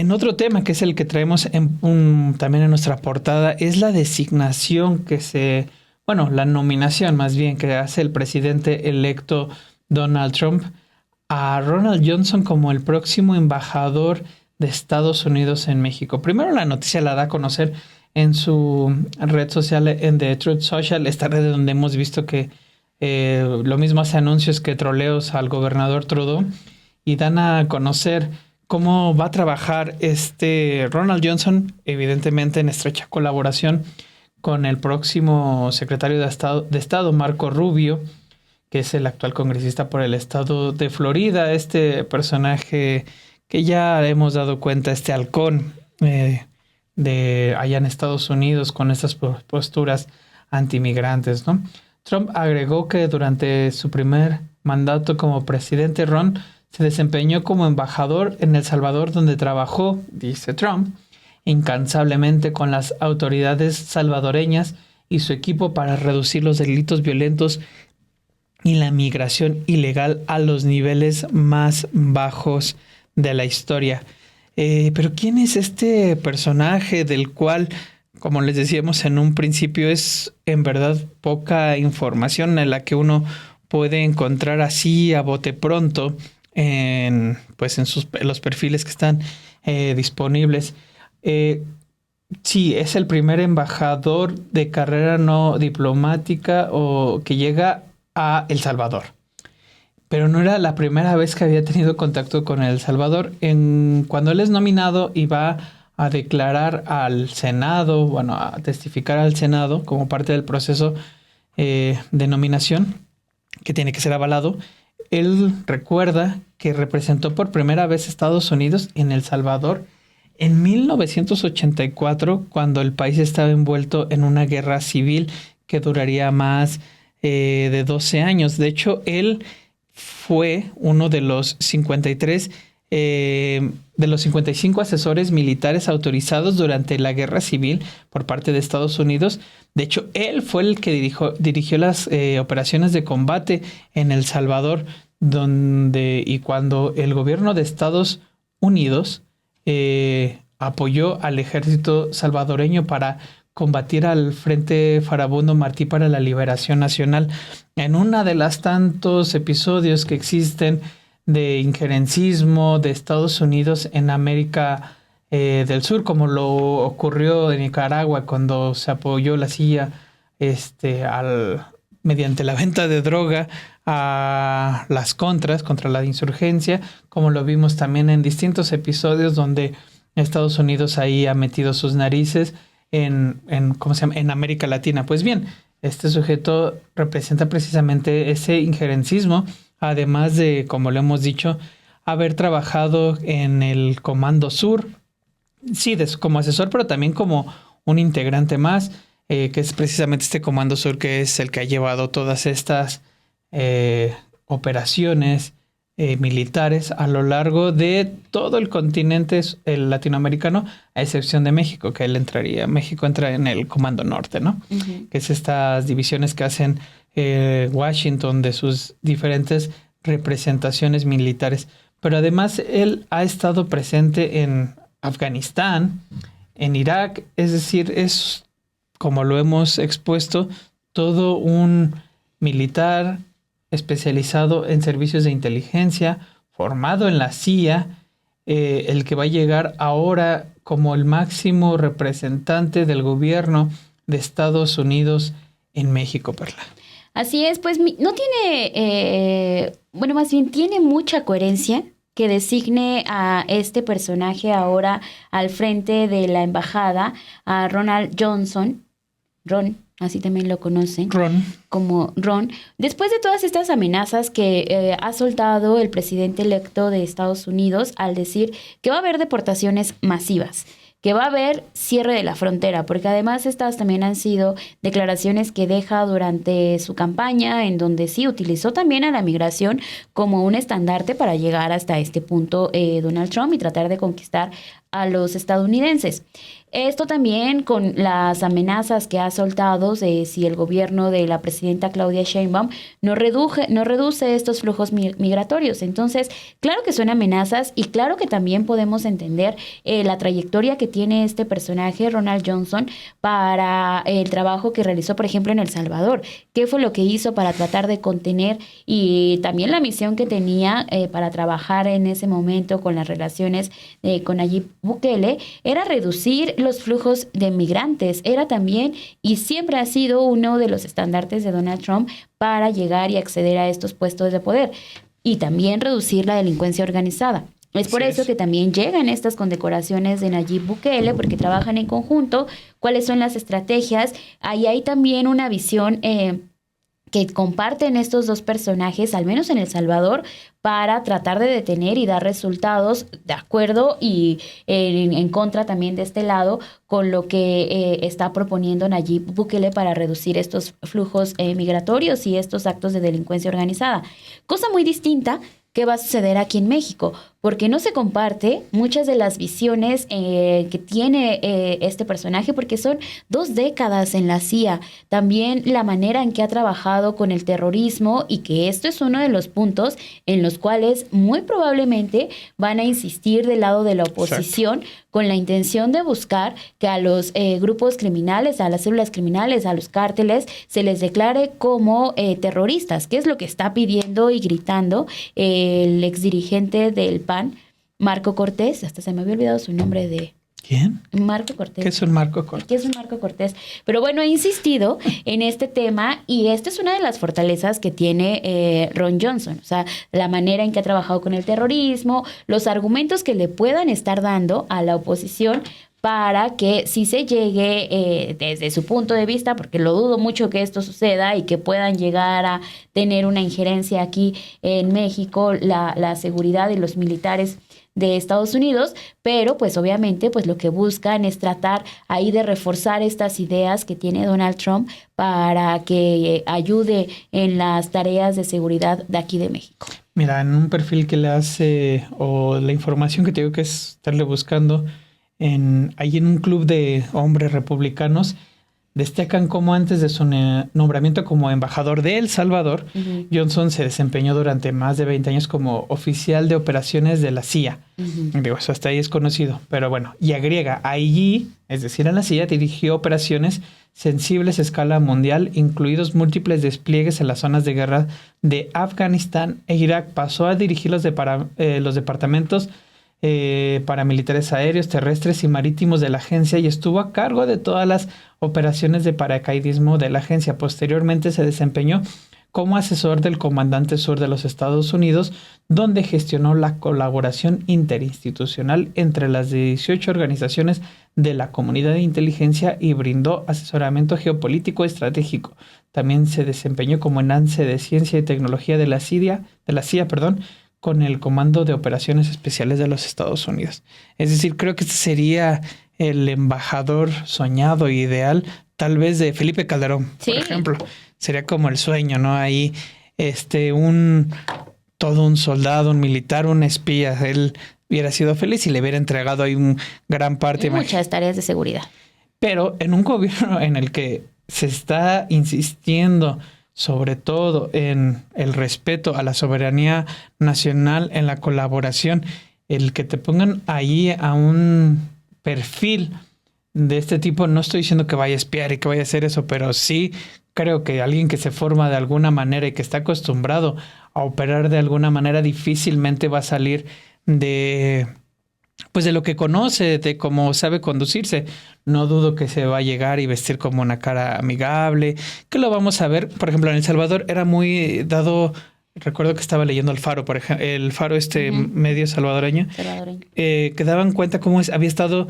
En otro tema, que es el que traemos también en nuestra portada, es la designación la nominación más bien que hace el presidente electo Donald Trump a Ronald Johnson como el próximo embajador de Estados Unidos en México. Primero la noticia la da a conocer en su red social, en The Truth Social, esta red donde hemos visto que lo mismo hace anuncios que troleos al gobernador Trudeau, y dan a conocer cómo va a trabajar Ronald Johnson, evidentemente en estrecha colaboración con el próximo secretario de Estado, Marco Rubio, que es el actual congresista por el estado de Florida, este personaje que ya hemos dado cuenta, este halcón de allá en Estados Unidos con estas posturas antimigrantes, ¿no? Trump agregó que durante su primer mandato como presidente, Ron se desempeñó como embajador en El Salvador, donde trabajó, dice Trump, incansablemente con las autoridades salvadoreñas y su equipo para reducir los delitos violentos y la migración ilegal a los niveles más bajos de la historia. Pero ¿quién es este personaje del cual, como les decíamos en un principio, es en verdad poca información en la que uno puede encontrar así a bote pronto en los perfiles que están disponibles? Sí, es el primer embajador de carrera no diplomática o que llega a El Salvador. Pero no era la primera vez que había tenido contacto con El Salvador. Cuando él es nominado y va a declarar al Senado, a testificar al Senado como parte del proceso de nominación, que tiene que ser avalado, él recuerda que representó por primera vez a Estados Unidos en El Salvador en 1984, cuando el país estaba envuelto en una guerra civil que duraría más de 12 años. De hecho, él fue uno de los 55 asesores militares autorizados durante la guerra civil por parte de Estados Unidos. De hecho, él fue el que dirigió las operaciones de combate en El Salvador, y cuando el gobierno de Estados Unidos apoyó al ejército salvadoreño para combatir al Frente Farabundo Martí para la Liberación Nacional, en una de las tantos episodios que existen de injerencismo de Estados Unidos en América del Sur, como lo ocurrió en Nicaragua cuando se apoyó la CIA mediante la venta de droga a las contras contra la insurgencia, como lo vimos también en distintos episodios donde Estados Unidos ahí ha metido sus narices en América Latina. Pues bien, este sujeto representa precisamente ese injerencismo, además de, como lo hemos dicho, haber trabajado en el Comando Sur, sí, como asesor, pero también como un integrante más, que es precisamente este Comando Sur, que es el que ha llevado todas estas operaciones militares a lo largo de todo el continente latinoamericano, a excepción de México, que México entra en el Comando Norte, ¿no? Uh-huh. Que es estas divisiones que hacen Washington de sus diferentes representaciones militares. Pero además él ha estado presente en Afganistán, en Irak, es decir, es, como lo hemos expuesto, todo un militar especializado en servicios de inteligencia, formado en la CIA, el que va a llegar ahora como el máximo representante del gobierno de Estados Unidos en México, Perla. Así es, pues no tiene, más bien tiene mucha coherencia que designe a este personaje ahora al frente de la embajada, a Ronald Johnson, Ron, así también lo conocen, como Ron, después de todas estas amenazas que ha soltado el presidente electo de Estados Unidos al decir que va a haber deportaciones masivas, que va a haber cierre de la frontera, porque además estas también han sido declaraciones que deja durante su campaña, en donde sí utilizó también a la migración como un estandarte para llegar hasta este punto Donald Trump y tratar de conquistar a los estadounidenses. Esto también con las amenazas que ha soltado de si el gobierno de la presidenta Claudia Sheinbaum no reduce estos flujos migratorios. Entonces, claro que son amenazas y claro que también podemos entender la trayectoria que tiene este personaje, Ronald Johnson, para el trabajo que realizó, por ejemplo, en El Salvador. ¿Qué fue lo que hizo para tratar de contener y también la misión que tenía para trabajar en ese momento con las relaciones con Nayib Bukele? Era reducir los flujos de migrantes, era también y siempre ha sido uno de los estandartes de Donald Trump para llegar y acceder a estos puestos de poder y también reducir la delincuencia organizada. Es por eso que también llegan estas condecoraciones de Nayib Bukele, porque trabajan en conjunto, cuáles son las estrategias. Ahí hay también una visión que comparten estos dos personajes, al menos en El Salvador, para tratar de detener y dar resultados de acuerdo y en contra también de este lado con lo que está proponiendo Nayib Bukele para reducir estos flujos migratorios y estos actos de delincuencia organizada. Cosa muy distinta que va a suceder aquí en México, porque no se comparte muchas de las visiones que tiene este personaje, porque son 2 décadas en la CIA. También la manera en que ha trabajado con el terrorismo y que esto es uno de los puntos en los cuales muy probablemente van a insistir del lado de la oposición. Exacto. Con la intención de buscar que a los grupos criminales, a las células criminales, a los cárteles, se les declare como terroristas, que es lo que está pidiendo y gritando el exdirigente del PAN, Marco Cortés. Hasta se me había olvidado su nombre de... ¿Quién? Marco Cortés. ¿Qué es un Marco Cortés? ¿Qué es un Marco Cortés? Pero bueno, he insistido en este tema y esta es una de las fortalezas que tiene Ron Johnson. O sea, la manera en que ha trabajado con el terrorismo, los argumentos que le puedan estar dando a la oposición para que si se llegue desde su punto de vista, porque lo dudo mucho que esto suceda y que puedan llegar a tener una injerencia aquí en México, la seguridad y los militares de Estados Unidos, pero pues obviamente pues lo que buscan es tratar ahí de reforzar estas ideas que tiene Donald Trump para que ayude en las tareas de seguridad de aquí de México. Mira, en un perfil que le hace o la información que te digo que es estarle buscando ahí en un club de hombres republicanos, destacan cómo antes de su nombramiento como embajador de El Salvador, Johnson se desempeñó durante más de 20 años como oficial de operaciones de la CIA. Digo, eso hasta ahí es conocido. Pero bueno, y agrega, allí, es decir, en la CIA, dirigió operaciones sensibles a escala mundial, incluidos múltiples despliegues en las zonas de guerra de Afganistán e Irak. Pasó a dirigir los departamentos paramilitares aéreos, terrestres y marítimos de la agencia y estuvo a cargo de todas las operaciones de paracaidismo de la agencia. Posteriormente se desempeñó como asesor del comandante sur de los Estados Unidos, donde gestionó la colaboración interinstitucional entre las 18 organizaciones de la comunidad de inteligencia y brindó asesoramiento geopolítico estratégico. También se desempeñó como enlace de ciencia y tecnología de la CIA, con el Comando de Operaciones Especiales de los Estados Unidos. Es decir, creo que este sería el embajador soñado e ideal, tal vez de Felipe Calderón, por ejemplo. Sería como el sueño, ¿no? Ahí, todo un soldado, un militar, un espía. Él hubiera sido feliz y le hubiera entregado ahí un gran parte. Y muchas tareas de seguridad. Pero en un gobierno en el que se está insistiendo sobre todo en el respeto a la soberanía nacional, en la colaboración, el que te pongan ahí a un perfil de este tipo, no estoy diciendo que vaya a espiar y que vaya a hacer eso, pero sí creo que alguien que se forma de alguna manera y que está acostumbrado a operar de alguna manera difícilmente va a salir de lo que conoce, de cómo sabe conducirse. No dudo que se va a llegar y vestir como una cara amigable, que lo vamos a ver. Por ejemplo, en El Salvador era muy dado, recuerdo que estaba leyendo El Faro, por ejemplo, El Faro, medio salvadoreño, que daban cuenta cómo había estado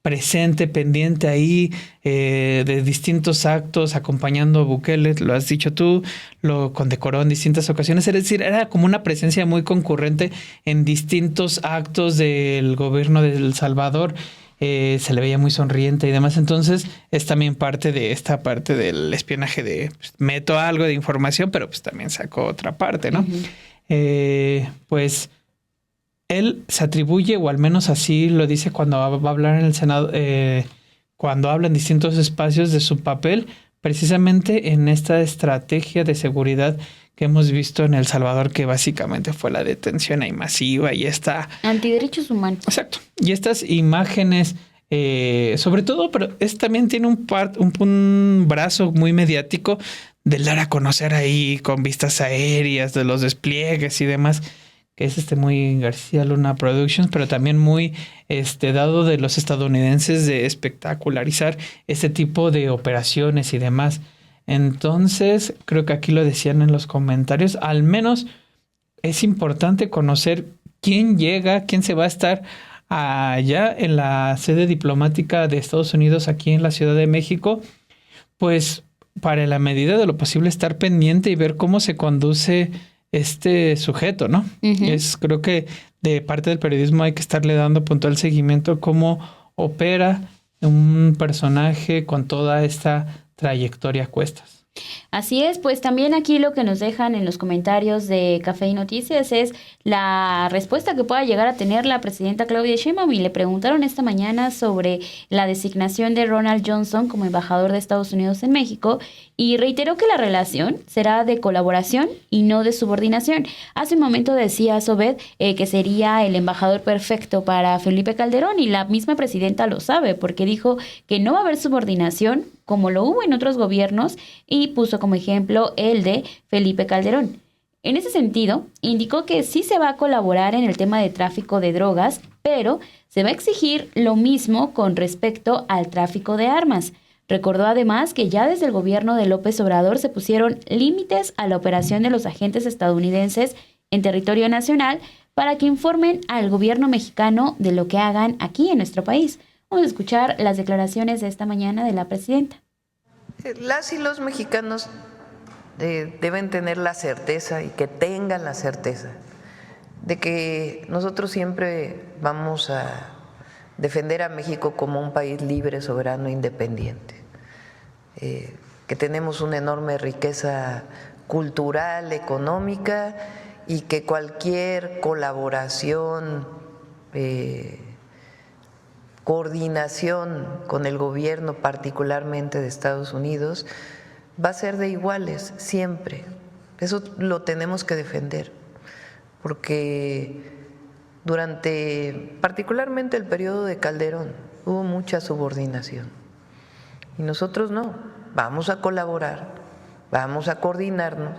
presente, pendiente ahí de distintos actos, acompañando a Bukele, lo has dicho tú, lo condecoró en distintas ocasiones, es decir, era como una presencia muy concurrente en distintos actos del gobierno de El Salvador. se le veía muy sonriente y demás. Entonces es también parte de esta parte del espionaje de pues, meto algo de información, pero pues también saco otra parte, ¿no? Pues él se atribuye, o al menos así lo dice cuando va a hablar en el Senado, cuando habla en distintos espacios de su papel, precisamente en esta estrategia de seguridad que hemos visto en El Salvador, que básicamente fue la detención ahí masiva y esta... Antiderechos humanos. Exacto. Y estas imágenes, sobre todo, pero también tiene un brazo muy mediático del dar a conocer ahí con vistas aéreas de los despliegues y demás, que es muy García Luna Productions, pero también muy dado de los estadounidenses de espectacularizar este tipo de operaciones y demás. Entonces, creo que aquí lo decían en los comentarios, al menos es importante conocer quién llega, quién se va a estar allá en la sede diplomática de Estados Unidos aquí en la Ciudad de México, pues para en la medida de lo posible estar pendiente y ver cómo se conduce este sujeto, ¿no? Creo que de parte del periodismo hay que estarle dando puntual seguimiento cómo opera un personaje con toda esta trayectoria a cuestas. Así es, pues también aquí lo que nos dejan en los comentarios de Café y Noticias es la respuesta que pueda llegar a tener la presidenta Claudia Sheinbaum, y le preguntaron esta mañana sobre la designación de Ronald Johnson como embajador de Estados Unidos en México, y reiteró que la relación será de colaboración y no de subordinación. Hace un momento decía Sobed que sería el embajador perfecto para Felipe Calderón, y la misma presidenta lo sabe porque dijo que no va a haber subordinación como lo hubo en otros gobiernos, y puso como ejemplo el de Felipe Calderón. En ese sentido, indicó que sí se va a colaborar en el tema de tráfico de drogas, pero se va a exigir lo mismo con respecto al tráfico de armas. Recordó además que ya desde el gobierno de López Obrador se pusieron límites a la operación de los agentes estadounidenses en territorio nacional para que informen al gobierno mexicano de lo que hagan aquí en nuestro país. Vamos a escuchar las declaraciones de esta mañana de la presidenta. Las y los mexicanos deben tener la certeza, y que tengan la certeza, de que nosotros siempre vamos a defender a México como un país libre, soberano, independiente, que tenemos una enorme riqueza cultural, económica, y que cualquier colaboración, coordinación con el gobierno, particularmente de Estados Unidos, va a ser de iguales siempre. Eso lo tenemos que defender, porque durante particularmente el periodo de Calderón hubo mucha subordinación, y nosotros no. Vamos a colaborar, vamos a coordinarnos,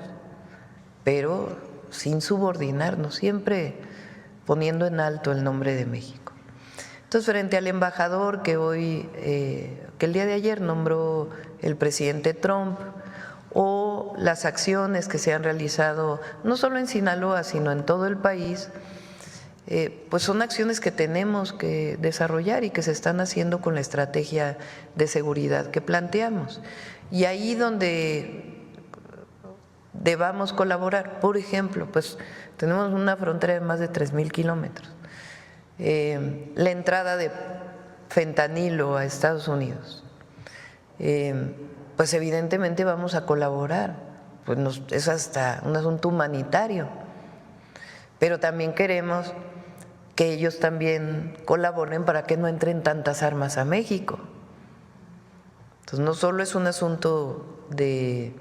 pero sin subordinarnos, siempre poniendo en alto el nombre de México. Entonces, frente al embajador que el día de ayer nombró el presidente Trump, o las acciones que se han realizado no solo en Sinaloa, sino en todo el país, pues son acciones que tenemos que desarrollar y que se están haciendo con la estrategia de seguridad que planteamos. Y ahí donde debamos colaborar, por ejemplo, pues tenemos una frontera de más de 3,000 kilómetros. La entrada de fentanilo a Estados Unidos, pues evidentemente vamos a colaborar, pues es hasta un asunto humanitario, pero también queremos que ellos también colaboren para que no entren tantas armas a México. Entonces no solo es un asunto de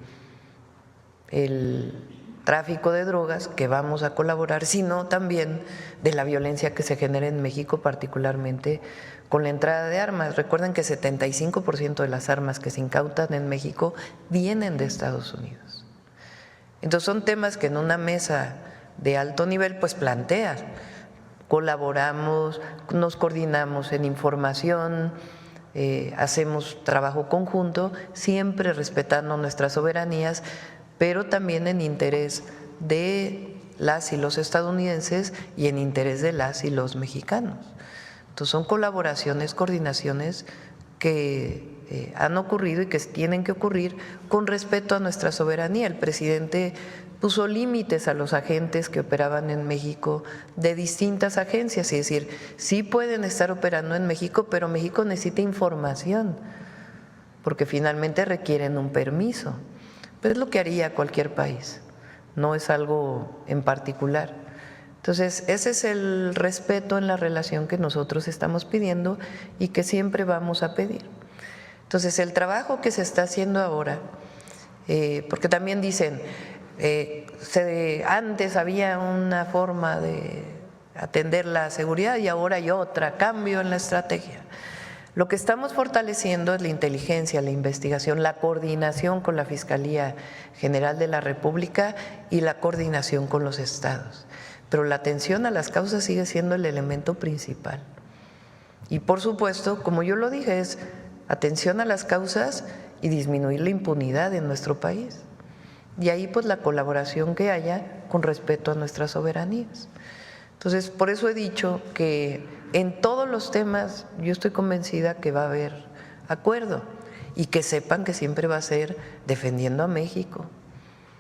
el tráfico de drogas, que vamos a colaborar, sino también de la violencia que se genera en México, particularmente con la entrada de armas. Recuerden que 75% de las armas que se incautan en México vienen de Estados Unidos. Entonces son temas que en una mesa de alto nivel pues planteas, colaboramos, nos coordinamos en información, hacemos trabajo conjunto, siempre respetando nuestras soberanías, pero también en interés de las y los estadounidenses y en interés de las y los mexicanos. Entonces son colaboraciones, coordinaciones que han ocurrido y que tienen que ocurrir con respeto a nuestra soberanía. El presidente puso límites a los agentes que operaban en México de distintas agencias, es decir, sí pueden estar operando en México, pero México necesita información, porque finalmente requieren un permiso. Pero es lo que haría cualquier país, no es algo en particular. Entonces, ese es el respeto en la relación que nosotros estamos pidiendo y que siempre vamos a pedir. Entonces, el trabajo que se está haciendo ahora, porque también dicen, antes había una forma de atender la seguridad y ahora hay otra, cambio en la estrategia. Lo que estamos fortaleciendo es la inteligencia, la investigación, la coordinación con la Fiscalía General de la República y la coordinación con los estados. Pero la atención a las causas sigue siendo el elemento principal. Y por supuesto, como yo lo dije, es atención a las causas y disminuir la impunidad en nuestro país. Y ahí pues la colaboración que haya con respeto a nuestras soberanías. Entonces, por eso he dicho que en todos los temas yo estoy convencida que va a haber acuerdo y que sepan que siempre va a ser defendiendo a México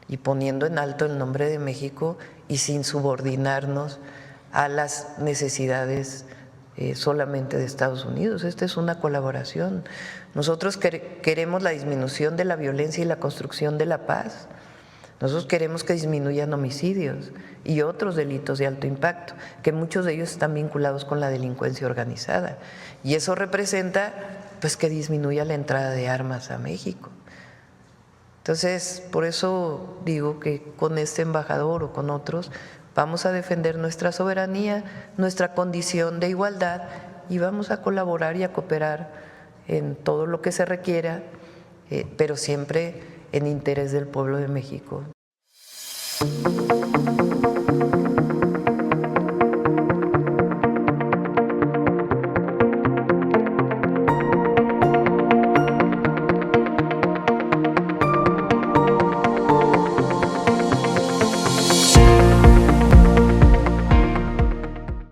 y poniendo en alto el nombre de México y sin subordinarnos a las necesidades solamente de Estados Unidos. Esta es una colaboración. Nosotros queremos la disminución de la violencia y la construcción de la paz. Nosotros queremos que disminuyan homicidios y otros delitos de alto impacto, que muchos de ellos están vinculados con la delincuencia organizada. Y eso representa pues que disminuya la entrada de armas a México. Entonces, por eso digo que con este embajador o con otros vamos a defender nuestra soberanía, nuestra condición de igualdad y vamos a colaborar y a cooperar en todo lo que se requiera, pero siempre en interés del pueblo de México.